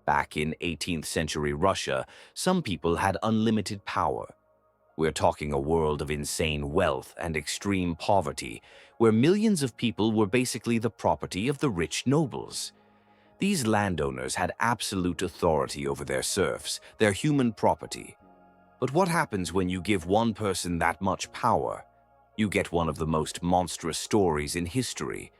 Back in 18th century Russia, some people had unlimited power. We're talking a world of insane wealth and extreme poverty, where millions of people were basically the property of the rich nobles. These landowners had absolute authority over their serfs, their human property. But what happens when you give one person that much power? You get one of the most monstrous stories in history.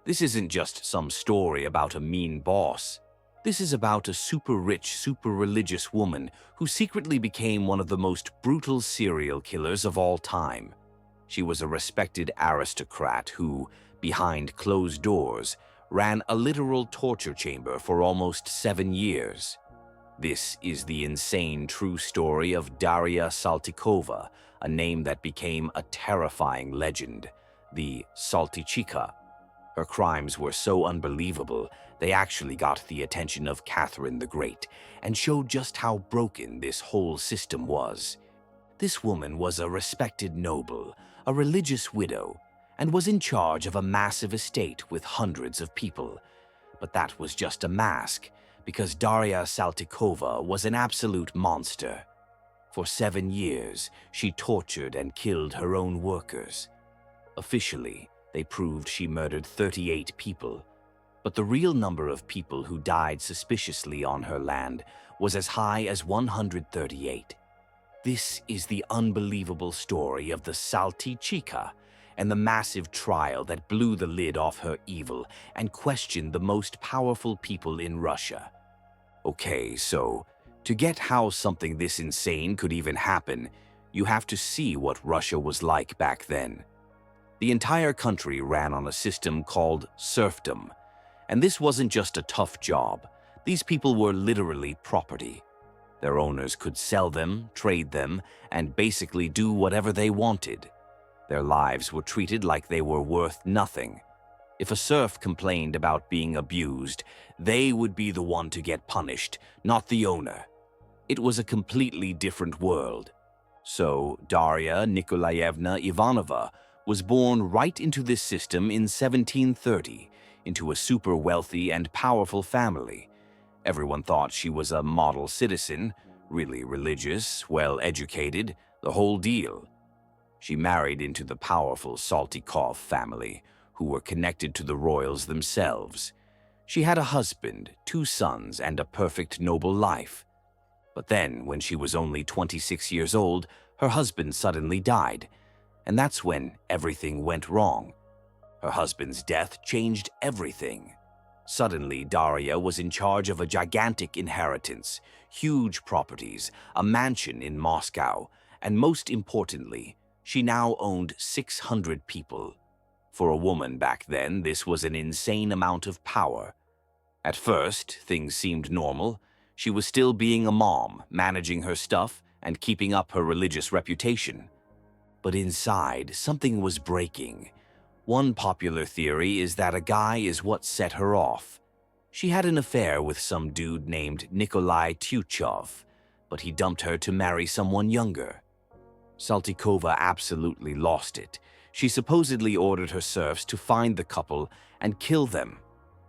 This isn't just some story about a mean boss. This is about a super-rich, super-religious woman who secretly became one of the most brutal serial killers of all time. She was a respected aristocrat who, behind closed doors, ran a literal torture chamber for almost 7 years. This is the insane true story of Darya Saltykova, a name that became a terrifying legend, the Saltychikha. Her crimes were so unbelievable, they actually got the attention of Catherine the Great and showed just how broken this whole system was. This woman was a respected noble, a religious widow, and was in charge of a massive estate with hundreds of people. But that was just a mask, because Darya Saltykova was an absolute monster. For 7 years, she tortured and killed her own workers. Officially, they proved she murdered 38 people, but the real number of people who died suspiciously on her land was as high as 138. This is the unbelievable story of the Saltychikha and the massive trial that blew the lid off her evil and questioned the most powerful people in Russia. Okay, so to get how something this insane could even happen, you have to see what Russia was like back then. The entire country ran on a system called serfdom, and this wasn't just a tough job. These people were literally property. Their owners could sell them, trade them, and basically do whatever they wanted. Their lives were treated like they were worth nothing. If a serf complained about being abused, they would be the one to get punished, not the owner. It was a completely different world. So Darya Nikolaevna Ivanova was born right into this system in 1730, into a super wealthy and powerful family. Everyone thought she was a model citizen, really religious, well-educated, the whole deal. She married into the powerful Saltykov family, who were connected to the royals themselves. She had a husband, 2 sons, and a perfect noble life. But then, when she was only 26 years old, her husband suddenly died, and that's when everything went wrong. Her husband's death changed everything. Suddenly, Darya was in charge of a gigantic inheritance, huge properties, a mansion in Moscow, and most importantly, she now owned 600 people. For a woman back then, this was an insane amount of power. At first, things seemed normal. She was still being a mom, managing her stuff, and keeping up her religious reputation. But inside, something was breaking. One popular theory is that a guy is what set her off. She had an affair with some dude named Nikolai Tyuchov, but he dumped her to marry someone younger. Saltykova absolutely lost it. She supposedly ordered her serfs to find the couple and kill them.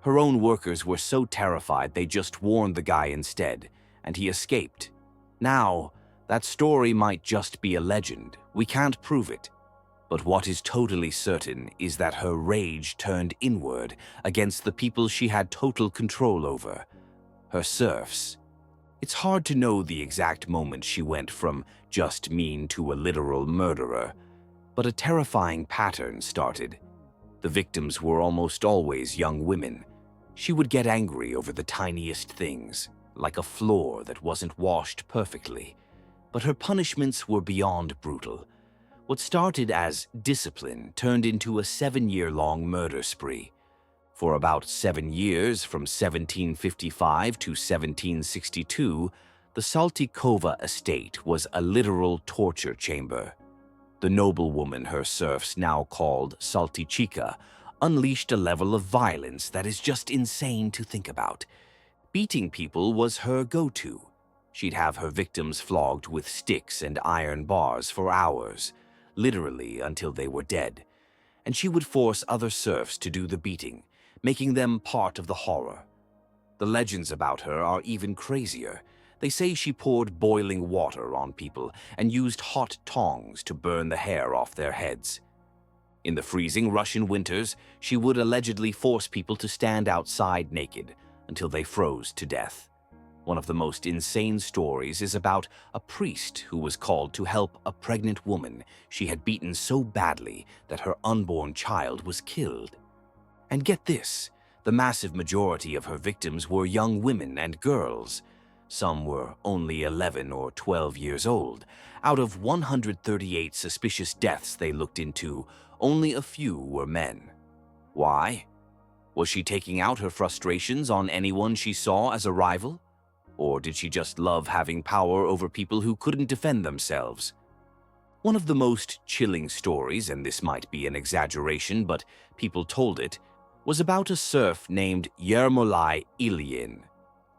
Her own workers were so terrified they just warned the guy instead, and he escaped. Now, that story might just be a legend. We can't prove it. But what is totally certain is that her rage turned inward against the people she had total control over, her serfs. It's hard to know the exact moment she went from just mean to a literal murderer, but a terrifying pattern started. The victims were almost always young women. She would get angry over the tiniest things, like a floor that wasn't washed perfectly. But her punishments were beyond brutal. What started as discipline turned into a 7-year-long murder spree. For about 7 years, from 1755 to 1762, the Saltykova estate was a literal torture chamber. The noblewoman her serfs now called Saltychikha unleashed a level of violence that is just insane to think about. Beating people was her go-to. She'd have her victims flogged with sticks and iron bars for hours, literally until they were dead, and she would force other serfs to do the beating, making them part of the horror. The legends about her are even crazier. They say she poured boiling water on people and used hot tongs to burn the hair off their heads. In the freezing Russian winters, she would allegedly force people to stand outside naked until they froze to death. One of the most insane stories is about a priest who was called to help a pregnant woman she had beaten so badly that her unborn child was killed. And get this, the massive majority of her victims were young women and girls. Some were only 11 or 12 years old. Out of 138 suspicious deaths they looked into, only a few were men. Why? Was she taking out her frustrations on anyone she saw as a rival? Or did she just love having power over people who couldn't defend themselves? One of the most chilling stories, and this might be an exaggeration, but people told it, was about a serf named Yermolai Ilyin.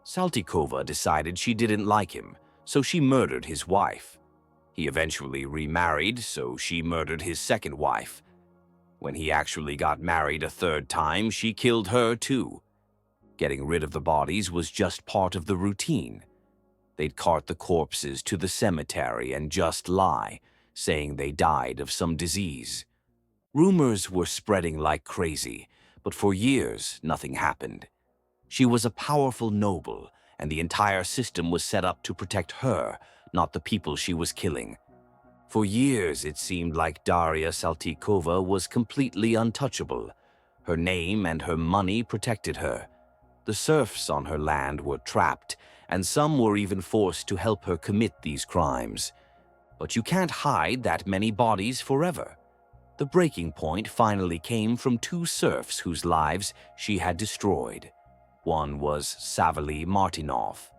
Saltykova decided she didn't like him, so she murdered his wife. He eventually remarried, so she murdered his second wife. When he actually got married a third time, she killed her too. Getting rid of the bodies was just part of the routine. They'd cart the corpses to the cemetery and just lie, saying they died of some disease. Rumors were spreading like crazy, but for years nothing happened. She was a powerful noble, and the entire system was set up to protect her, not the people she was killing. For years it seemed like Darya Saltykova was completely untouchable. Her name and her money protected her. The serfs on her land were trapped, and some were even forced to help her commit these crimes. But you can't hide that many bodies forever. The breaking point finally came from two serfs whose lives she had destroyed. One was Savely Martinov.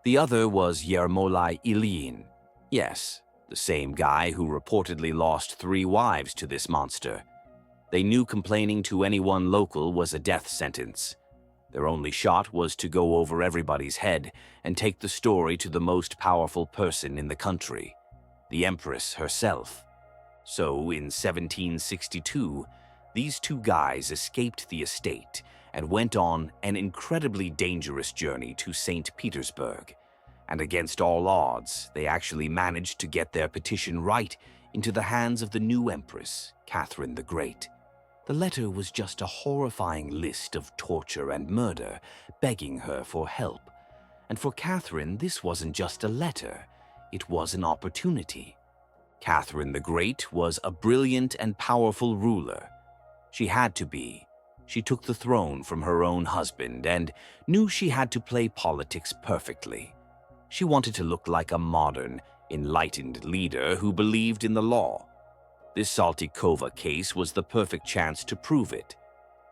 The other was Yermolai Ilyin. Yes, the same guy who reportedly lost 3 wives to this monster. They knew complaining to anyone local was a death sentence. Their only shot was to go over everybody's head and take the story to the most powerful person in the country, the Empress herself. So, in 1762, these two guys escaped the estate and went on an incredibly dangerous journey to St. Petersburg. And against all odds, they actually managed to get their petition right into the hands of the new Empress, Catherine the Great. The letter was just a horrifying list of torture and murder, begging her for help. And for Catherine, this wasn't just a letter, it was an opportunity. Catherine the Great was a brilliant and powerful ruler. She had to be. She took the throne from her own husband and knew she had to play politics perfectly. She wanted to look like a modern, enlightened leader who believed in the law. This Saltykova case was the perfect chance to prove it.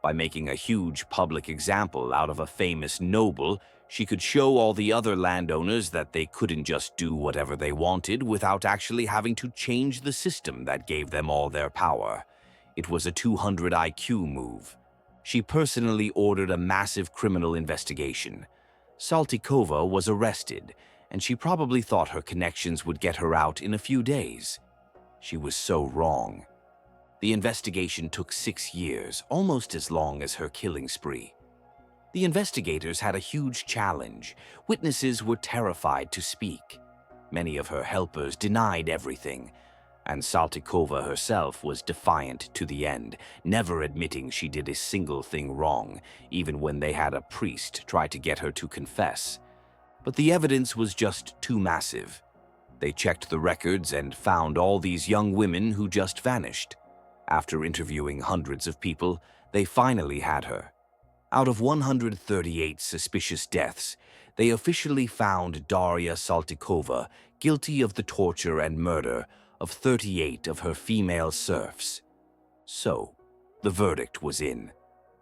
By making a huge public example out of a famous noble, she could show all the other landowners that they couldn't just do whatever they wanted without actually having to change the system that gave them all their power. It was a 200 IQ move. She personally ordered a massive criminal investigation. Saltykova was arrested, and she probably thought her connections would get her out in a few days. She was so wrong. The investigation took 6 years, almost as long as her killing spree. The investigators had a huge challenge. Witnesses were terrified to speak. Many of her helpers denied everything, and Saltykova herself was defiant to the end, never admitting she did a single thing wrong, even when they had a priest try to get her to confess. But the evidence was just too massive. They checked the records and found all these young women who just vanished. After interviewing hundreds of people, they finally had her. Out of 138 suspicious deaths, they officially found Darya Saltykova guilty of the torture and murder of 38 of her female serfs. So, the verdict was in.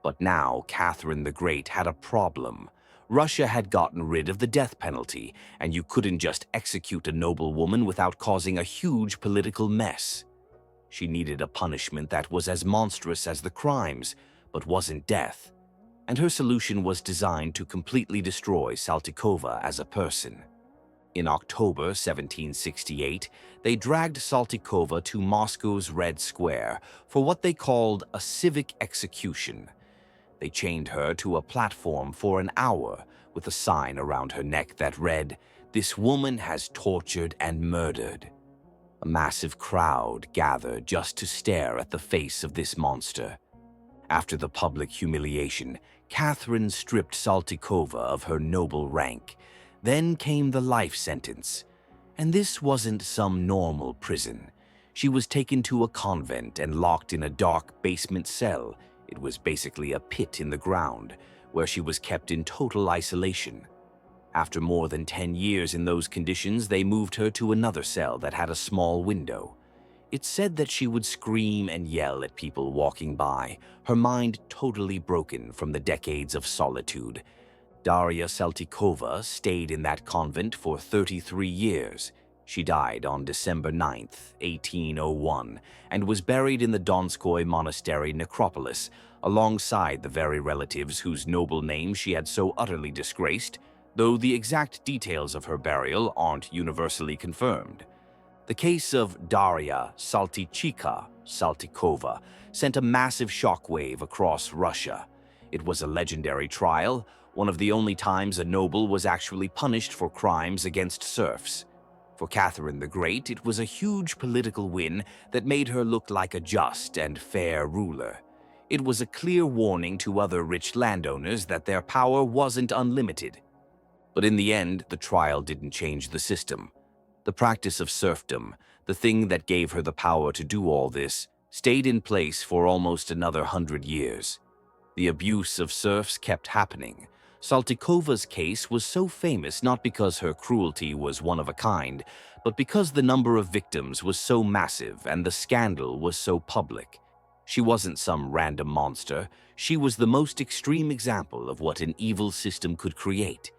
But now Catherine the Great had a problem. Russia had gotten rid of the death penalty, and you couldn't just execute a noblewoman without causing a huge political mess. She needed a punishment that was as monstrous as the crimes, but wasn't death. And her solution was designed to completely destroy Saltykova as a person. In October 1768, they dragged Saltykova to Moscow's Red Square for what they called a civic execution. They chained her to a platform for an hour with a sign around her neck that read, "This woman has tortured and murdered." A massive crowd gathered just to stare at the face of this monster. After the public humiliation, Catherine stripped Saltykova of her noble rank. Then came the life sentence. And this wasn't some normal prison. She was taken to a convent and locked in a dark basement cell. It was basically a pit in the ground, where she was kept in total isolation. After more than 10 years in those conditions, they moved her to another cell that had a small window. It's said that she would scream and yell at people walking by, her mind totally broken from the decades of solitude. Darya Saltykova stayed in that convent for 33 years. She died on December 9th, 1801, and was buried in the Donskoy Monastery necropolis, alongside the very relatives whose noble name she had so utterly disgraced, though the exact details of her burial aren't universally confirmed. The case of Darya Saltykha Saltykova sent a massive shockwave across Russia. It was a legendary trial, one of the only times a noble was actually punished for crimes against serfs. For Catherine the Great, it was a huge political win that made her look like a just and fair ruler. It was a clear warning to other rich landowners that their power wasn't unlimited. But in the end, the trial didn't change the system. The practice of serfdom, the thing that gave her the power to do all this, stayed in place for almost another 100 years. The abuse of serfs kept happening. Saltykova's case was so famous not because her cruelty was one of a kind, but because the number of victims was so massive and the scandal was so public. She wasn't some random monster. She was the most extreme example of what an evil system could create.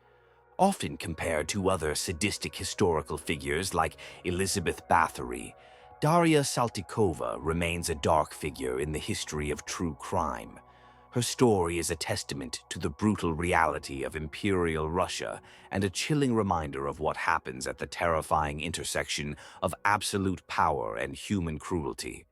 Often compared to other sadistic historical figures like Elizabeth Bathory, Darya Saltykova remains a dark figure in the history of true crime. Her story is a testament to the brutal reality of Imperial Russia and a chilling reminder of what happens at the terrifying intersection of absolute power and human cruelty.